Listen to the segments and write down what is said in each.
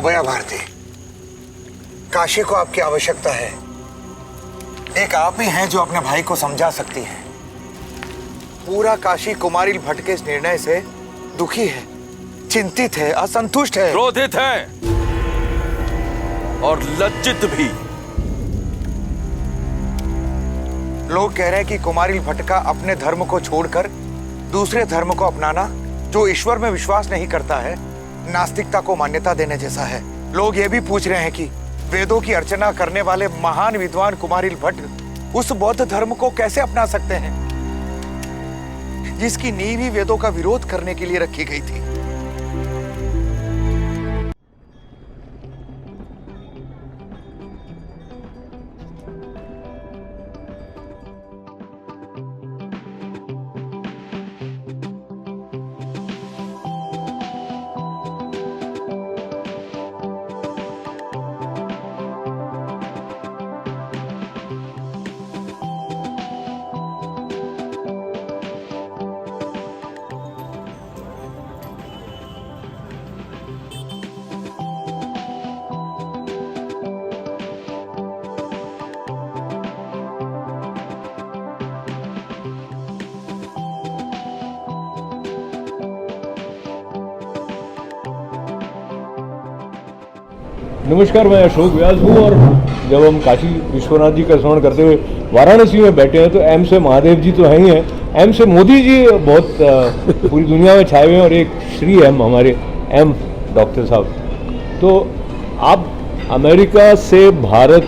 उभया भारती, काशी को आपकी आवश्यकता है। एक आप ही हैं जो अपने भाई को समझा सकती हैं। पूरा काशी कुमारिल भट्ट के इस निर्णय से दुखी है, चिंतित है, असंतुष्ट है, क्रोधित है और लज्जित भी। लोग कह रहे हैं कि कुमारिल भट्ट का अपने धर्म को छोड़कर दूसरे धर्म को अपनाना, जो ईश्वर में विश्वास नहीं करता है, नास्तिकता को मान्यता देने जैसा है। लोग ये भी पूछ रहे हैं कि वेदों की अर्चना करने वाले महान विद्वान कुमारिल भट्ट उस बौद्ध धर्म को कैसे अपना सकते हैं जिसकी नींव ही वेदों का विरोध करने के लिए रखी गई थी। नमस्कार, मैं अशोक व्यास हूँ और जब हम काशी विश्वनाथ जी का स्मरण करते हुए वाराणसी में बैठे हैं तो एम से महादेव जी तो हैं ही हैं, एम से मोदी जी बहुत पूरी दुनिया में छाए हुए हैं और एक श्री एम हमारे एम डॉक्टर साहब। तो आप अमेरिका से भारत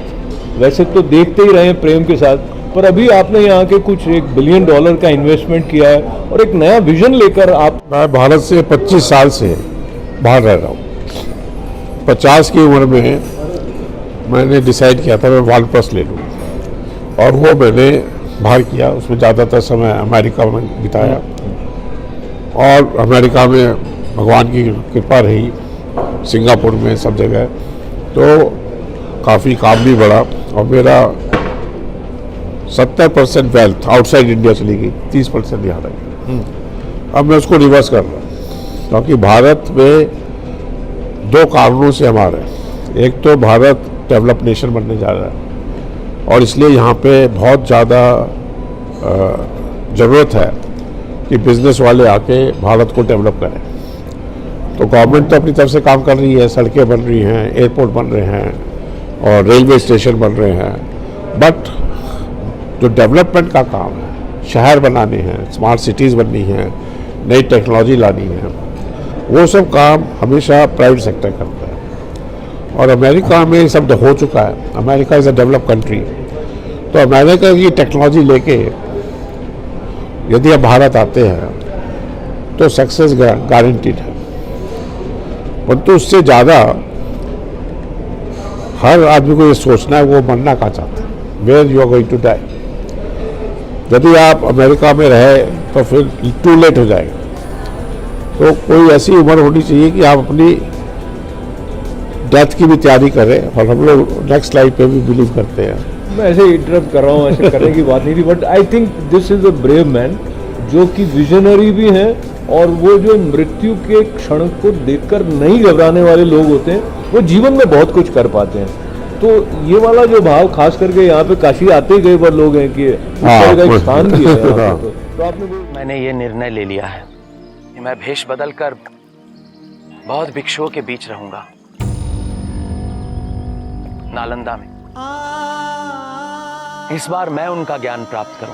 वैसे तो देखते ही रहे हैं प्रेम के साथ, पर अभी आपने यहाँ के कुछ $1 बिलियन का इन्वेस्टमेंट किया है और एक नया विजन लेकर आप। मैं भारत से 25 साल से बाहर रह रहा हूँ। 50 की उम्र में मैंने डिसाइड किया था मैं वानप्रस्थ ले लूँ और वो मैंने बाहर किया। उसमें ज़्यादातर समय अमेरिका में बिताया और अमेरिका में भगवान की कृपा रही, सिंगापुर में सब जगह, तो काफ़ी काम भी बढ़ा और मेरा 70% वेल्थ आउटसाइड इंडिया चली गई, 30% यहाँ रह गई। अब मैं उसको रिवर्स कर रहा हूँ क्योंकि भारत में 2 कारणों से हमारे, एक तो भारत डेवलप नेशन बनने जा रहा है और इसलिए यहाँ पे बहुत ज़्यादा ज़रूरत है कि बिज़नेस वाले आके भारत को डेवलप करें। तो गवर्नमेंट तो अपनी तरफ से काम कर रही है, सड़कें बन रही हैं, एयरपोर्ट बन रहे हैं और रेलवे स्टेशन बन रहे हैं, बट जो डेवलपमेंट का काम है, शहर बनाने हैं, स्मार्ट सिटीज़ बननी हैं, नई टेक्नोलॉजी लानी है, वो सब काम हमेशा प्राइवेट सेक्टर करता है और अमेरिका में सब हो चुका है। America is a develop country, तो अमेरिका की टेक्नोलॉजी लेके यदि आप भारत आते हैं तो सक्सेस गारंटीड है। परंतु उससे ज़्यादा हर आदमी को ये सोचना है वो मरना कहाँ चाहता है, where you are going to die. यदि आप अमेरिका में रहे तो फिर टू लेट हो जाएगा। तो कोई ऐसी उम्र होनी चाहिए कि आप अपनी डेथ की भी तैयारी करें और हम लोग नेक्स्ट लाइफ पे भी बिलीव करते हैं। मैं ऐसे इंटरप्ट कर रहा हूँ, ऐसे करने की बात नहीं थी, but I think this is a brave man जो कि विजनरी भी हैं और वो जो मृत्यु के क्षण को देखकर नहीं घबराने वाले लोग होते हैं वो जीवन में बहुत कुछ कर पाते हैं। तो ये वाला जो भाव खास करके यहाँ पे काशी आते ही कई बार लोग हैं कि एक स्थान भी है यहाँ पे। तो आपने मैंने ये निर्णय ले लिया है कि मैं भेष बदलकर बहुत भिक्षुओं के बीच रहूंगा, नालंदा में। इस बार मैं उनका ज्ञान प्राप्त करूं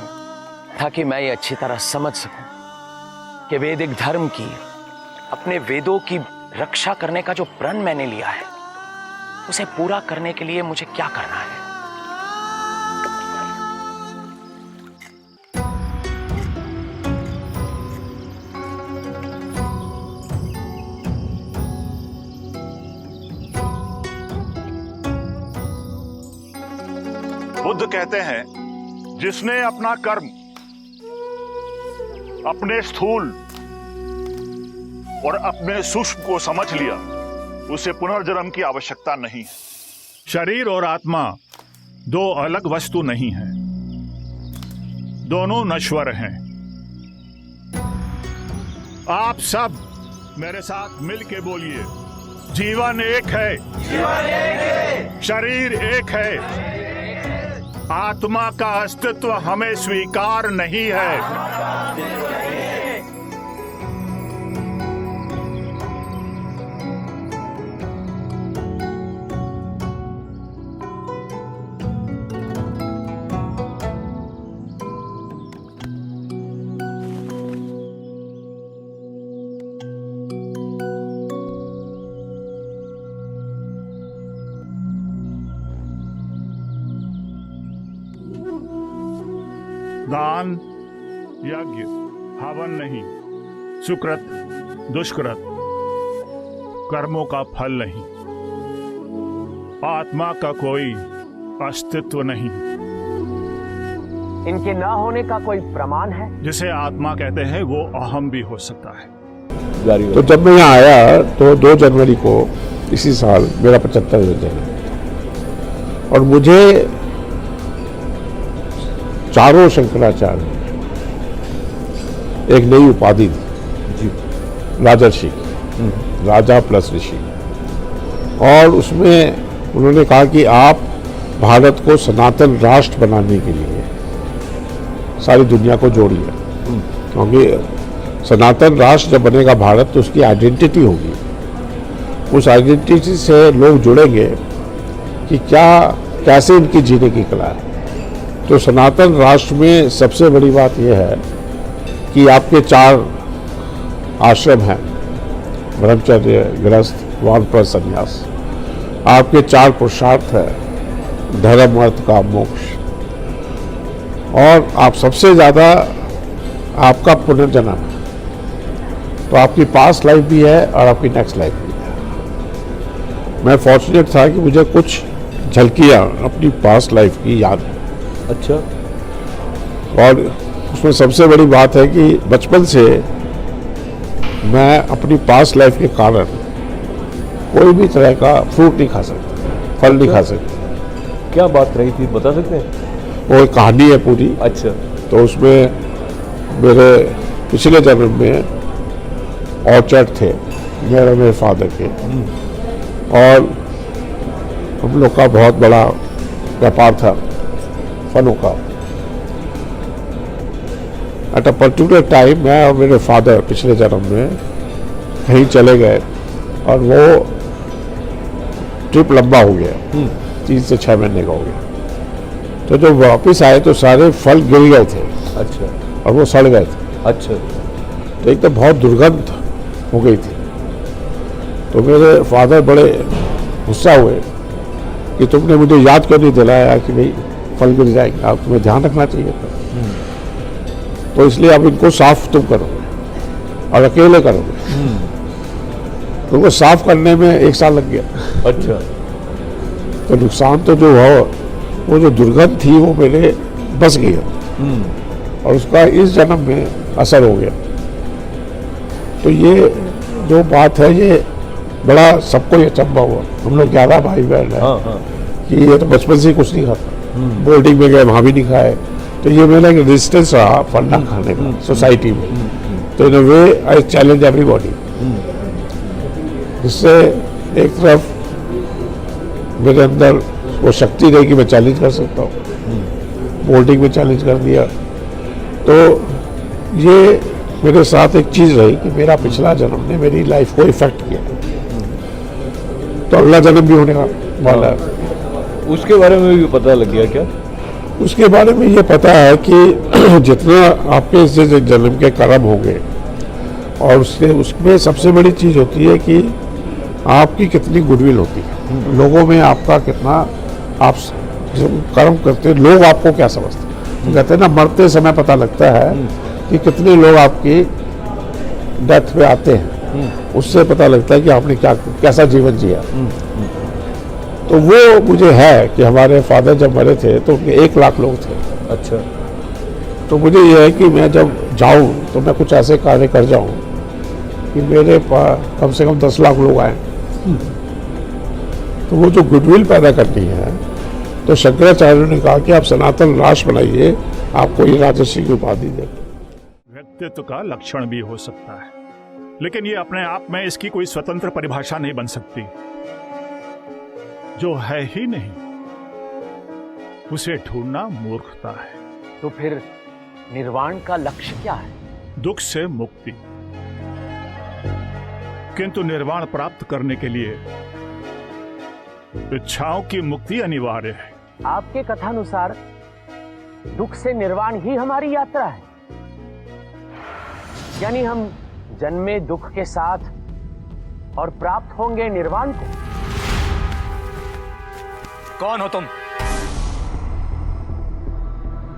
ताकि मैं ये अच्छी तरह समझ सकूं कि वैदिक धर्म की, अपने वेदों की रक्षा करने का जो प्रण मैंने लिया है उसे पूरा करने के लिए मुझे क्या करना है। बुद्ध कहते हैं जिसने अपना कर्म अपने स्थूल और अपने सूक्ष्म को समझ लिया उसे पुनर्जन्म की आवश्यकता नहीं है। शरीर और आत्मा 2 अलग वस्तु नहीं है, दोनों नश्वर हैं। आप सब मेरे साथ मिल के बोलिए, जीवन एक है, शरीर एक है, आत्मा का अस्तित्व हमें स्वीकार नहीं है। दान, यज्ञ, हवन नहीं, सुकृत, दुष्कृत, कर्मों का फल नहीं, आत्मा का कोई अस्तित्व नहीं। इनके ना होने का कोई प्रमाण है? जिसे आत्मा कहते हैं वो अहम भी हो सकता है। तो जब मैं यहाँ आया तो 2 जनवरी को इसी साल मेरा 75वां जन्म, और मुझे चारों शंकराचार्य एक नई उपाधि दी, राजर्षि, राजा प्लस ऋषि। और उसमें उन्होंने कहा कि आप भारत को सनातन राष्ट्र बनाने के लिए सारी दुनिया को जोड़िए, क्योंकि सनातन राष्ट्र जब बनेगा भारत तो उसकी आइडेंटिटी होगी, उस आइडेंटिटी से लोग जुड़ेंगे कि क्या कैसे इनकी जीने की कला है। तो सनातन राष्ट्र में सबसे बड़ी बात यह है कि आपके 4 आश्रम हैं, ब्रह्मचर्य, गृहस्थ, वानप्रस्थ, संन्यास। आपके 4 पुरुषार्थ हैं, धर्म, अर्थ, काम, मोक्ष। और आप सबसे ज़्यादा आपका पुनर्जन्म है, तो आपकी पास्ट लाइफ भी है और आपकी नेक्स्ट लाइफ भी है। मैं फॉर्चुनेट था कि मुझे कुछ झलकियाँ अपनी पास्ट लाइफ की याद है। अच्छा। और उसमें सबसे बड़ी बात है कि बचपन से मैं अपनी पास्ट लाइफ के कारण कोई भी तरह का फ्रूट नहीं खा सकता, फल नहीं खा सकता। क्या बात रही थी, बता सकते हैं? वो एक कहानी है पूरी। अच्छा। तो उसमें मेरे पिछले जन्म में ऑर्चर्ड थे मेरे फादर के, और हम लोग का बहुत बड़ा व्यापार था फलों का। एट अ पर्टिकुलर टाइम मैं और मेरे फादर पिछले जन्म में कहीं चले गए और वो ट्रिप लंबा हो गया, 3 से 6 महीने का हो गया। तो जब वापस आए तो सारे फल गिर गए थे। अच्छा। और वो सड़ गए थे। अच्छा। तो एक तो बहुत दुर्गंध हो गई थी। तो मेरे फादर बड़े गुस्सा हुए कि तुमने मुझे याद क्यों नहीं दिलाया कि भाई फल गिर जाएंगे, आप तुम्हें ध्यान रखना चाहिए था। तो इसलिए अब इनको साफ तुम करोगे और अकेले करोगे। तो उनको साफ करने में 1 साल लग गया। अच्छा। तो नुकसान तो जो हुआ, वो जो दुर्गंध थी वो मेरे बस गई और उसका इस जन्म में असर हो गया। तो ये जो बात है ये बड़ा सबको ये अचंभा हुआ। हम लोग 11 भाई बहन हैं। हाँ, हाँ। कि ये तो बचपन से ही कुछ नहीं खाता, बोर्डिंग में गए वहाँ भी नहीं खाए। तो ये मेरा एक रेजिस्टेंस रहा फल ना खाने का सोसाइटी में। तो इन अ वे आई चैलेंज एवरीबॉडी, जिससे एक तरफ मेरे अंदर वो शक्ति रही कि मैं चैलेंज कर सकता हूँ। बोर्डिंग में चैलेंज कर दिया। तो ये मेरे साथ एक चीज़ रही कि मेरा पिछला जन्म ने मेरी लाइफ को इफेक्ट किया, तो अगला जन्म भी होने वाला है। उसके बारे में भी पता लग गया क्या? उसके बारे में ये पता है कि जितना आपके इस जन्म के कर्म होंगे, और उसमें सबसे बड़ी चीज़ होती है कि आपकी कितनी गुडविल होती है, लोगों में आपका कितना, आप जो कर्म करते हैं लोग आपको क्या समझते हैं। तो कहते हैं ना, मरते समय पता लगता है कि कितने लोग आपकी डेथ पे आते हैं, उससे पता लगता है कि आपने कैसा जीवन जिया। तो वो मुझे है कि हमारे फादर जब मरे थे तो उनके 1 लाख लोग थे। अच्छा। तो मुझे ये है कि मैं जब जाऊं तो मैं कुछ ऐसे कार्य कर जाऊं कि मेरे पास कम से कम 10 लाख लोग आए। तो वो जो गुडविल पैदा करनी है, तो शंकराचार्य ने कहा कि आप सनातन राष्ट्र बनाइए, आपको ये राजर्षि की उपाधि दे। व्यक्तित्व का लक्षण भी हो सकता है, लेकिन ये अपने आप में इसकी कोई स्वतंत्र परिभाषा नहीं बन सकती। जो है ही नहीं उसे ढूंढना मूर्खता है। तो फिर निर्वाण का लक्ष्य क्या है? दुख से मुक्ति। किंतु निर्वाण प्राप्त करने के लिए इच्छाओं की मुक्ति अनिवार्य है। आपके कथानुसार दुख से निर्वाण ही हमारी यात्रा है, यानी हम जन्मे दुख के साथ और प्राप्त होंगे निर्वाण को। कौन हो तुम?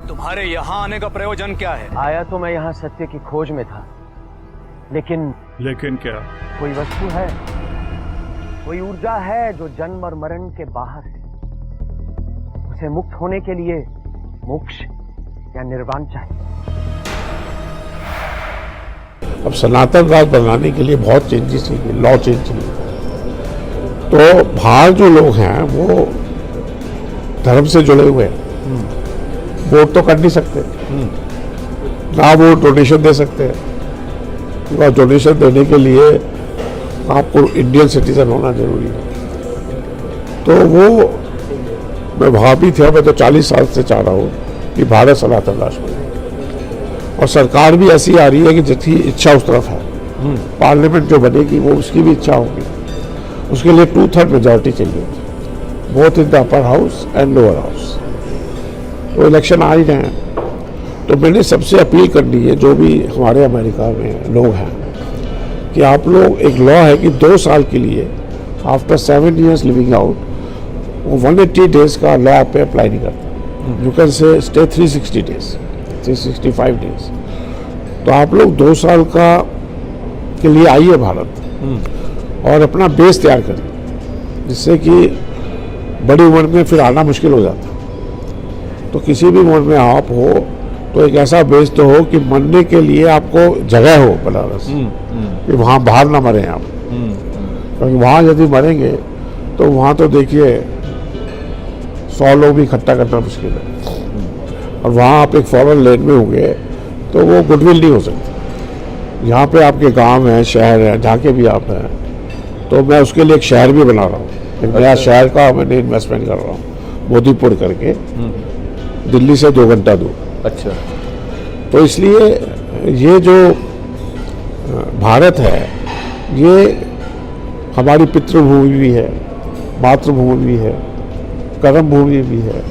तुम्हारे यहां आने का प्रयोजन क्या है? आया तो मैं यहां सत्य की खोज में था, लेकिन क्या? कोई वस्तु है, कोई ऊर्जा है जो जन्म और मरण के बाहर है। उसे मुक्त होने के लिए मोक्ष या निर्वाण चाहिए। अब सनातन राज बनाने के लिए बहुत चेंजेस चाहिए, लॉ चेंज चाहिए। तो बाहर जो लोग हैं वो धर्म से जुड़े हुए हैं, वोट तो कर नहीं सकते, ना वो डोनेशन दे सकते हैं। क्योंकि डोनेशन देने के लिए आपको इंडियन सिटीजन होना जरूरी है। तो वो मैं वहाँ भी था, मैं तो 40 साल से चाह रहा हूँ कि भारत सनातन राष्ट्र बने, और सरकार भी ऐसी आ रही है कि जितनी इच्छा उस तरफ है। पार्लियामेंट जो बनेगी वो उसकी भी इच्छा होगी, उसके लिए 2/3 मेजॉरिटी चाहिए, both in the upper house and lower house. तो इलेक्शन आ ही रहे हैं, तो मैंने सबसे अपील करनी है जो भी हमारे अमेरिका में लोग हैं कि आप लोग, एक लॉ है कि 2 साल के लिए आफ्टर 7 years लिविंग आउट, वो 180 डेज का लॉ आप पे अप्लाई नहीं करता। You can say stay 360 days, 365 days. तो आप लोग 2 साल का के लिए आइए भारत और अपना बेस तैयार करिए, जिससे कि बड़ी उम्र में फिर आना मुश्किल हो जाता है। तो किसी भी उम्र में आप हो तो एक ऐसा बेस तो हो कि मरने के लिए आपको जगह हो बनारस, कि वहाँ बाहर ना मरें आप। क्योंकि वहाँ यदि मरेंगे तो वहाँ तो देखिए 100 लोग भी इकट्ठा करना मुश्किल है, और वहाँ आप एक फॉरेन लैंड में होंगे तो वो गुडविल नहीं हो सकती। यहाँ पे आपके गांव हैं, शहर हैं, जहाँ के भी आप हैं, तो मैं उसके लिए एक शहर भी बना रहा हूँ, एक नया शहर का मैंने इन्वेस्टमेंट कर रहा हूँ, मोदीपुर करके, दिल्ली से 2 घंटा दूर। अच्छा। तो इसलिए ये जो भारत है ये हमारी पितृभूमि भी है, मातृभूमि भी है, कर्म भूमि भी है,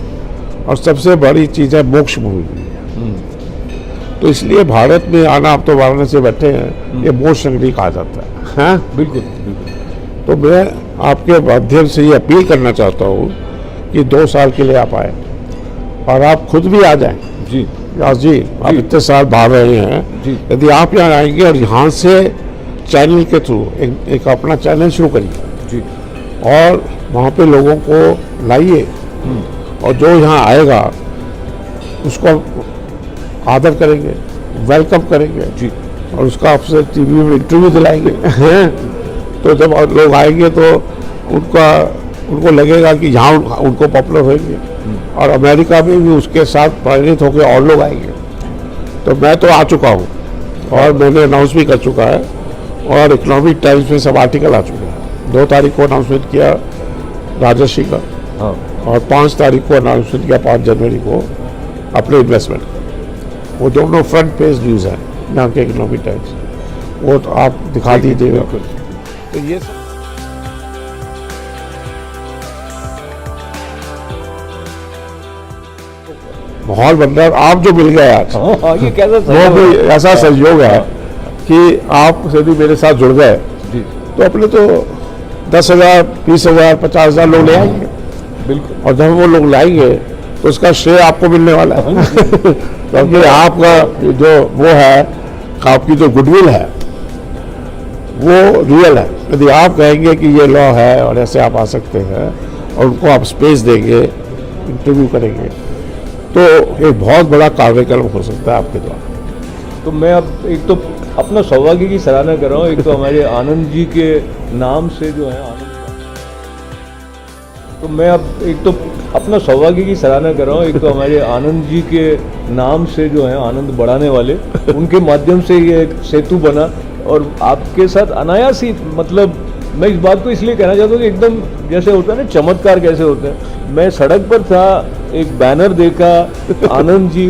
और सबसे बड़ी चीज़ है मोक्ष भूमि भी है। तो इसलिए भारत में आना, आप तो वाराणसी बैठे हैं, ये मोक्ष नगरी कहा जाता है। हाँ, बिल्कुल बिल्कुल। तो मैं आपके माध्यम से ये अपील करना चाहता हूँ कि 2 साल के लिए आप आए, और आप खुद भी आ जाएं। जी व्यास जी, आप इतने साल बाहर रहे हैं, जी। यदि आप यहाँ आएंगे और यहाँ से चैनल के थ्रू एक अपना चैनल शुरू करिए जी, और वहाँ पे लोगों को लाइए, और जो यहाँ आएगा उसको आदर करेंगे, वेलकम करेंगे जी, और उसका आपसे टीवी में इंटरव्यू दिलाएंगे। तो जब लोग आएंगे तो उनको लगेगा कि यहाँ उनको पॉपुलर होंगे, और अमेरिका में भी उसके साथ प्रेरित होकर और लोग आएंगे। तो मैं तो आ चुका हूँ, और मैंने अनाउंस भी कर चुका है, और इकोनॉमिक टाइम्स में सब आर्टिकल आ चुके हैं। 2 तारीख को अनाउंसमेंट किया राजश्री का, हाँ, और 5 तारीख को अनाउंसमेंट किया 5 जनवरी को अपने इन्वेस्टमेंट। वो दोनों फ्रंट पेज न्यूज़ है यहाँ के इकोनॉमिक टाइम्स, वो तो आप दिखा दीजिएगा। तो ये माहौल बन रहा है। आप जो मिल गए आज, हाँ, ये कैसा वो भी ऐसा संयोग है कि आप यदि मेरे साथ जुड़ गए तो अपने तो 10,000, 20,000, 50,000 लोग ले आएंगे। बिल्कुल। और जब वो लोग लाएंगे तो उसका श्रेय आपको मिलने वाला है। क्योंकि आपका जो वो है, आपकी जो गुडविल है वो रियल है। यदि आप कहेंगे कि ये लॉ है और ऐसे आप आ सकते हैं, और उनको आप स्पेस देंगे, इंटरव्यू करेंगे, तो एक बहुत बड़ा कार्यक्रम हो सकता है आपके द्वारा। तो मैं अब एक तो अपना सौभाग्य की सराहना कर रहा हूँ, एक तो हमारे आनंद जी के नाम से जो है आनंद, तो मैं अब एक तो अपना सौभाग्य की सराहना कर रहा हूँ, एक तो हमारे आनंद जी के नाम से जो है आनंद बढ़ाने वाले, उनके माध्यम से ये एक सेतु बना, और आपके साथ अनायास ही, मतलब मैं इस बात को इसलिए कहना चाहता हूँ कि एकदम जैसे होता है ना चमत्कार कैसे होते हैं। मैं सड़क पर था, एक बैनर देखा, आनंद जी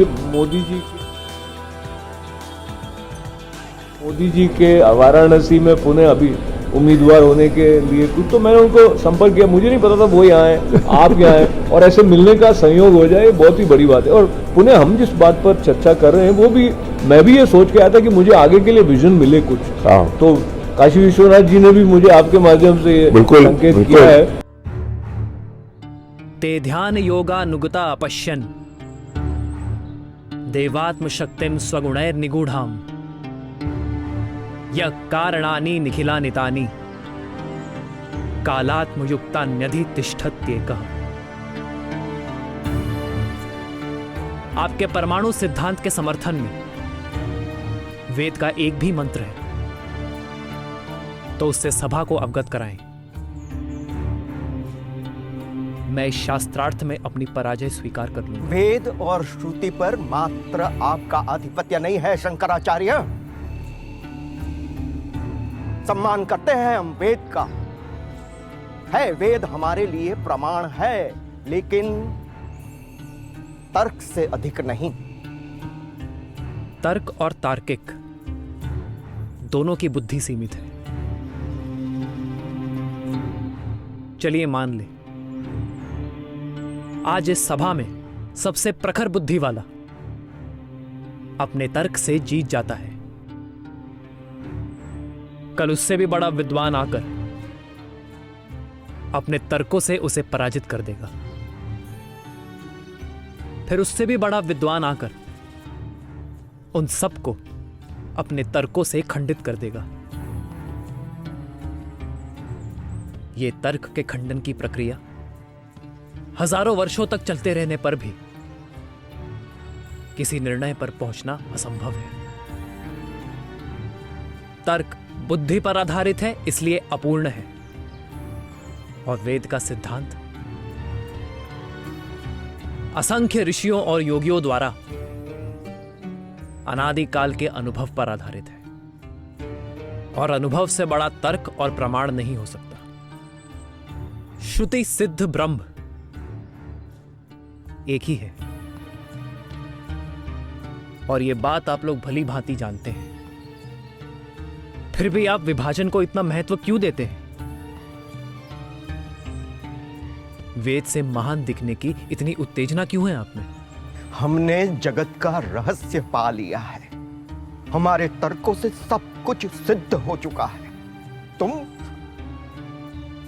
मोदी जी के वाराणसी में पुणे अभी उम्मीदवार होने के लिए कुछ, तो मैंने उनको संपर्क किया। मुझे नहीं पता था वो यहाँ है, आप यहाँ हैं, और ऐसे मिलने का संयोग हो जाए बहुत ही बड़ी बात है। और पुणे हम जिस बात पर चर्चा कर रहे हैं वो भी, मैं भी ये सोच के आया था कि मुझे आगे के लिए विजन मिले कुछ। तो काशी विश्वनाथ जी ने भी मुझे आपके माध्यम से संकेत किया है। ते ध्यान योगा नुगता अपश्यन देवात्म शक्तिम स्वगुणैर निगूढ़ाम य कारणानि निखिलानितानि कालात्मयुक्तान्यधि तिष्ठत्येकः। आपके परमाणु सिद्धांत के समर्थन में वेद का एक भी मंत्र है तो उससे सभा को अवगत कराएं। मैं इस शास्त्रार्थ में अपनी पराजय स्वीकार कर लूंगा। वेद और श्रुति पर मात्र आपका आधिपत्य नहीं है शंकराचार्य। सम्मान करते हैं हम वेद का, है वेद हमारे लिए प्रमाण है, लेकिन तर्क से अधिक नहीं। तर्क और तार्किक दोनों की बुद्धि सीमित है। चलिए मान ले आज इस सभा में सबसे प्रखर बुद्धि वाला अपने तर्क से जीत जाता है, कल उससे भी बड़ा विद्वान आकर अपने तर्कों से उसे पराजित कर देगा, फिर उससे भी बड़ा विद्वान आकर उन सबको अपने तर्कों से खंडित कर देगा। यह तर्क के खंडन की प्रक्रिया हजारों वर्षों तक चलते रहने पर भी किसी निर्णय पर पहुंचना असंभव है। तर्क बुद्धि पर आधारित है, इसलिए अपूर्ण है, और वेद का सिद्धांत असंख्य ऋषियों और योगियों द्वारा अनादिकाल के अनुभव पर आधारित है, और अनुभव से बड़ा तर्क और प्रमाण नहीं हो सकता। श्रुति सिद्ध ब्रह्म एक ही है, और यह बात आप लोग भली भांति जानते हैं। फिर भी आप विभाजन को इतना महत्व क्यों देते हैं? वेद से महान दिखने की इतनी उत्तेजना क्यों है आप में? हमने जगत का रहस्य पा लिया है, हमारे तर्कों से सब कुछ सिद्ध हो चुका है। तुम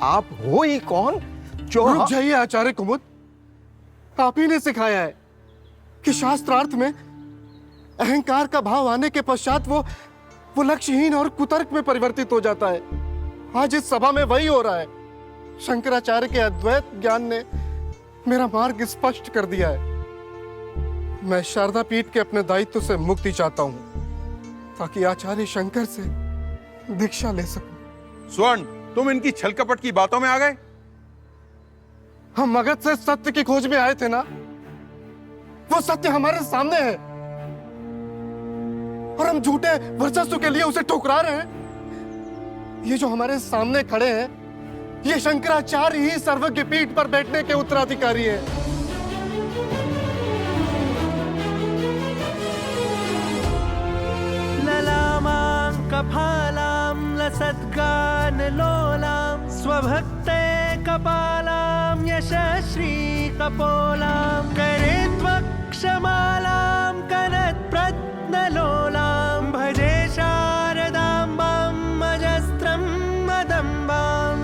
आप हो ही कौन जो रुक जाइए आचार्य कुमुद, आप ही ने सिखाया है कि शास्त्रार्थ में अहंकार का भाव आने के पश्चात वो लक्ष्यहीन और कुतर्क में परिवर्तित हो जाता है। आज इस सभा में वही हो रहा है। शंकराचार्य के अद्वैत ज्ञान ने मेरा मार्ग स्पष्ट कर दिया है। मैं शारदा पीठ के अपने दायित्व से मुक्ति चाहता हूं ताकि आचार्य शंकर से दीक्षा ले सकूं। स्वर्ण, तुम इनकी छल कपट की बातों में आ गए। हम मगध से सत्य की खोज में आए थे ना, वो सत्य हमारे सामने है और हम झूठे वर्चस्व के लिए उसे ठुकरा रहे हैं। ये जो हमारे सामने खड़े हैं, ये शंकराचार्य ही सर्वज्ञ पीठ पर बैठने के उत्तराधिकारी हैं। ललामां कपालां लसद्गान लोलां स्वभक्ते कपालां यशश्री कपोलां करे त्वक्षमालां कनत्प्रत्नलोलां भजे शारदाम्बां अजस्त्रं मदम्बाम्।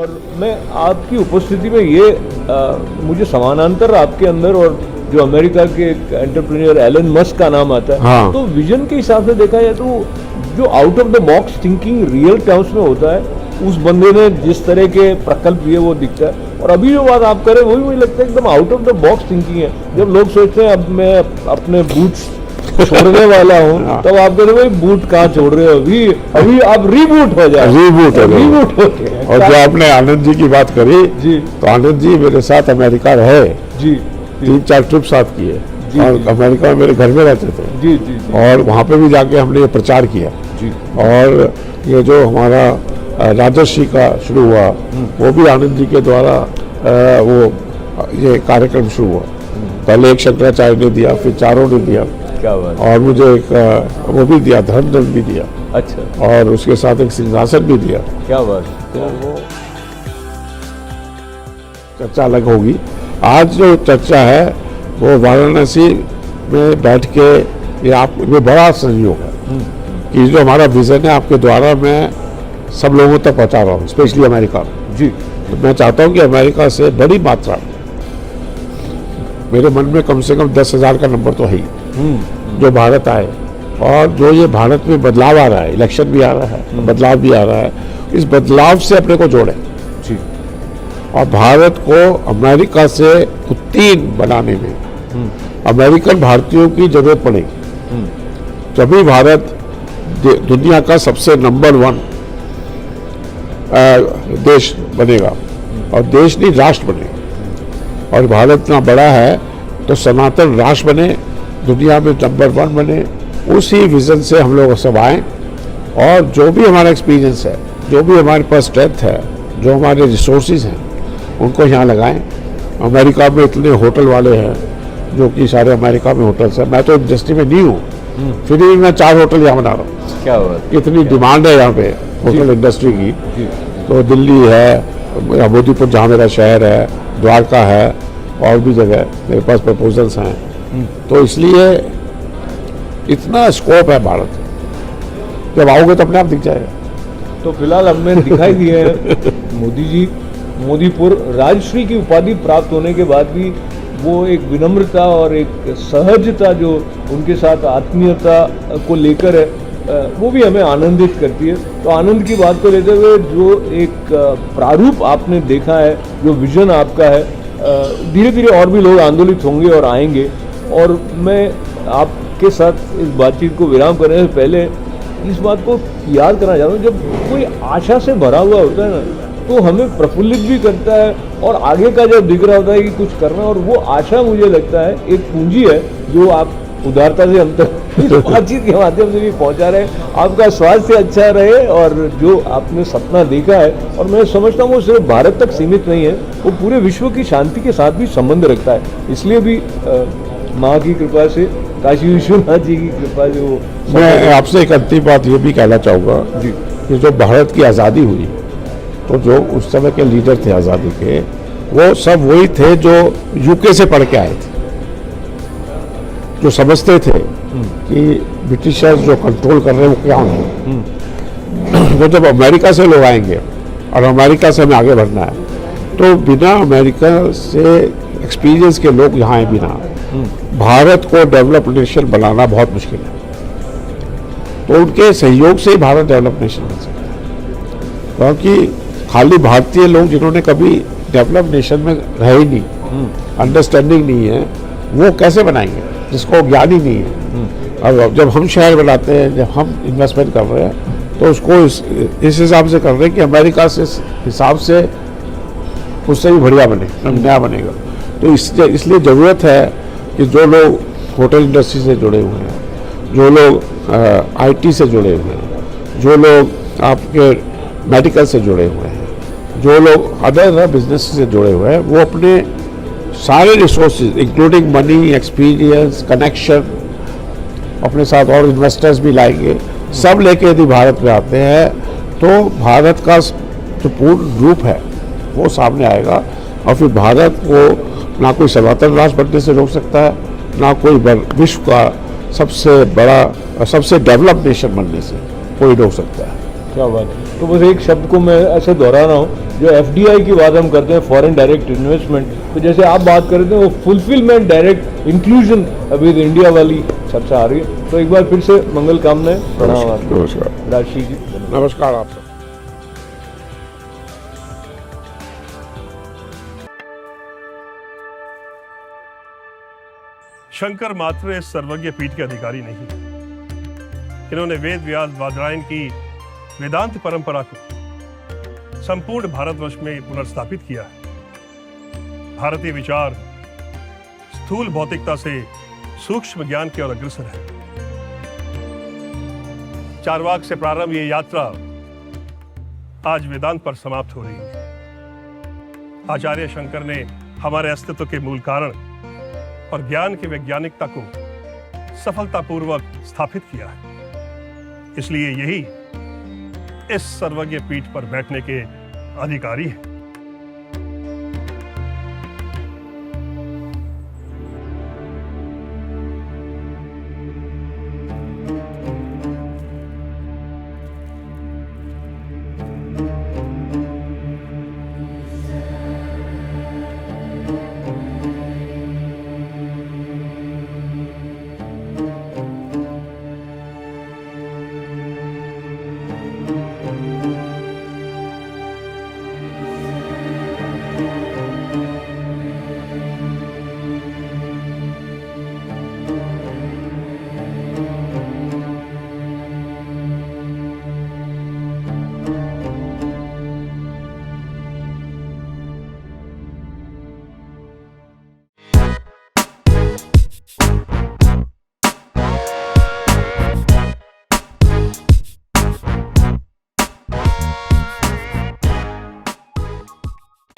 और मैं आपकी उपस्थिति में ये मुझे समानांतर आपके अंदर और जो अमेरिका के एक एंटरप्रेन्योर एलन मस्क का नाम आता है, हाँ। तो विजन के हिसाब से देखा जाए तो जो out of the box thinking real terms में होता है, उस बंदे ने जिस तरह के प्रकल्प दिए वो दिखता है। और अभी जो बात आप करें वो भी मुझे लगता है एकदम out of the box thinking है। जब लोग सोचते हैं अब मैं अपने बूट्स छोड़ने वाला हूँ, तब आप कहते भाई बूट कहाँ छोड़ रहे हो, अभी आप रीबूट हो जाए, रीबूट होते हैं। और जो आपने आनंद जी की बात करी जी, तो आनंद जी मेरे साथ अमेरिका रहे, जी 3-4 ट्रिप साथ किए और अमेरिका में मेरे घर में रहते थे जी जी जी और वहाँ पे भी जाके हमने ये प्रचार किया जी। और ये जो हमारा राजर्षि का शुरू हुआ वो भी आनंद जी के द्वारा वो ये कार्यक्रम शुरू हुआ। पहले एक शंकराचार्य ने दिया, फिर चारों ने दिया, क्या बात, और मुझे एक वो भी दिया, धर्मदंड भी दिया, अच्छा, और उसके साथ एक सिंहासन भी दिया। क्या बात। तो वो चर्चा अलग होगी। आज जो चर्चा है वो वाराणसी में बैठ के ये बड़ा संयोग है कि जो हमारा विजन है आपके द्वारा मैं सब लोगों तक पहुंचा रहा हूँ, स्पेशली अमेरिका में। जी, मैं चाहता हूँ कि अमेरिका से बड़ी मात्रा में, मेरे मन में कम से कम 10,000 का नंबर तो है ही, जो भारत आए और जो ये भारत में बदलाव आ रहा है, इलेक्शन भी आ रहा है, बदलाव भी आ रहा है, इस बदलाव से अपने को जोड़े जी, और भारत को अमेरिका से उत्तीर्ण बनाने में अमेरिकन भारतीयों की जरूरत पड़ेगी। तभी भारत दुनिया का सबसे नंबर 1 देश बनेगा, और देश नहीं राष्ट्र बनेगा। और भारत इतना बड़ा है तो सनातन राष्ट्र बने, दुनिया में नंबर 1 बने। उसी विजन से हम लोग सब आए और जो भी हमारा एक्सपीरियंस है, जो भी हमारे पास स्ट्रेंथ है, जो हमारे रिसोर्सेज हैं, उनको यहाँ लगाएं। अमेरिका में इतने होटल वाले हैं जो कि सारे अमेरिका में होटल्स हैं। मैं तो इंडस्ट्री में नहीं हूँ, फिर भी मैं 4 होटल यहाँ बना रहा हूँ। क्या बात, इतनी डिमांड है यहाँ पे होटल इंडस्ट्री की। तो दिल्ली है, मोदीपुर जहाँ मेरा शहर है, द्वारका है, और भी जगह मेरे पास प्रपोजल्स हैं। तो इसलिए इतना स्कोप है भारत, जब आओगे तो अपने आप दिख जाएगा। तो फिलहाल हमें दिखाई दिए हैं मोदी जी मोदीपुर राजश्री की उपाधि प्राप्त होने के बाद भी वो एक विनम्रता और एक सहजता जो उनके साथ आत्मीयता को लेकर है, वो भी हमें आनंदित करती है। तो आनंद की बात को लेते हुए जो एक प्रारूप आपने देखा है, जो विजन आपका है, धीरे धीरे और भी लोग आंदोलित होंगे और आएंगे। और मैं आपके साथ इस बातचीत को विराम करने से पहले इस बात को याद करना चाहता हूँ, जब कोई आशा से भरा हुआ होता है ना, तो हमें प्रफुल्लित भी करता है और आगे का जब दिख रहा होता है कि कुछ करना, और वो आशा मुझे लगता है एक पूंजी है जो आप उदारता से हम तक इस बातचीत के माध्यम से भी पहुंचा रहे हैं। आपका स्वास्थ्य अच्छा रहे और जो आपने सपना देखा है, और मैं समझता हूँ वो सिर्फ भारत तक सीमित नहीं है, वो पूरे विश्व की शांति के साथ भी संबंध रखता है। इसलिए भी माँ की कृपा से, काशी विश्वनाथ जी की कृपा से वो। मैं आपसे एक अंतिम बात ये भी कहना चाहूँगा कि जो भारत की आज़ादी हुई, तो जो उस समय के लीडर थे आज़ादी के, वो सब वही थे जो यूके से पढ़ के आए थे, जो समझते थे कि ब्रिटिशर्स जो कंट्रोल कर रहे हैं वो क्या होंगे। तो जब अमेरिका से लोग आएंगे और अमेरिका से हमें आगे बढ़ना है, तो बिना अमेरिका से एक्सपीरियंस के लोग यहाँ आए बिना भारत को डेवलप नेशन बनाना बहुत मुश्किल है। तो उनके सहयोग से ही भारत डेवलप नेशन बन सकता है, क्योंकि खाली भारतीय लोग जिन्होंने कभी डेवलप नेशन में रहे ही नहीं, अंडरस्टैंडिंग नहीं है, वो कैसे बनाएंगे जिसको ज्ञान ही नहीं है। अब जब हम शहर बनाते हैं, जब हम इन्वेस्टमेंट कर रहे हैं, तो उसको इस हिसाब से कर रहे हैं कि अमेरिका से हिसाब से उससे भी बढ़िया बने, नया बनेगा। तो इसलिए ज़रूरत है कि जो लोग होटल इंडस्ट्री से जुड़े हुए हैं, जो लोग आईटी से जुड़े हुए हैं, जो लोग आपके मेडिकल से जुड़े हुए हैं, जो लोग अदर बिजनेस से जुड़े हुए हैं, वो अपने सारे resources including money, experience, connection, अपने साथ और इन्वेस्टर्स भी लाएंगे। सब लेके यदि भारत में आते हैं तो भारत का जो पूर्ण रूप है वो सामने आएगा, और फिर भारत को ना कोई सनातन राष्ट्र बनने से रोक सकता है, ना कोई विश्व का सबसे बड़ा और सबसे डेवलप नेशन बनने से कोई रोक सकता है। क्या बात है। तो बस एक शब्द को मैं ऐसे दोहरा रहा हूँ, जो FDI की बात हम करते हैं, फॉरेन डायरेक्ट इन्वेस्टमेंट, तो जैसे आप बात कर रहे थे वो फुलफिलमेंट, डायरेक्ट इंक्लूजन अभी इंडिया वाली सबसे आ रही है। तो एक बार फिर से मंगल कामनाएं, प्रणाम आपको। नमस्कार राजशी जी, नमस्कार आपको। शंकर मात्र इस सर्वज्ञ पीठ के अधिकारी नहीं, इन्होंने वेद व्यास बादरायण की वेदांत परंपरा को संपूर्ण भारतवर्ष में पुनर्स्थापित किया है। भारतीय विचार स्थूल भौतिकता से सूक्ष्म ज्ञान की ओर अग्रसर है। चारवाक से प्रारंभ ये यात्रा आज वेदांत पर समाप्त हो रही है। आचार्य शंकर ने हमारे अस्तित्व के मूल कारण और ज्ञान की वैज्ञानिकता को सफलतापूर्वक स्थापित किया है। इसलिए यही इस सर्वज्ञ पीठ पर बैठने के अधिकारी हैं।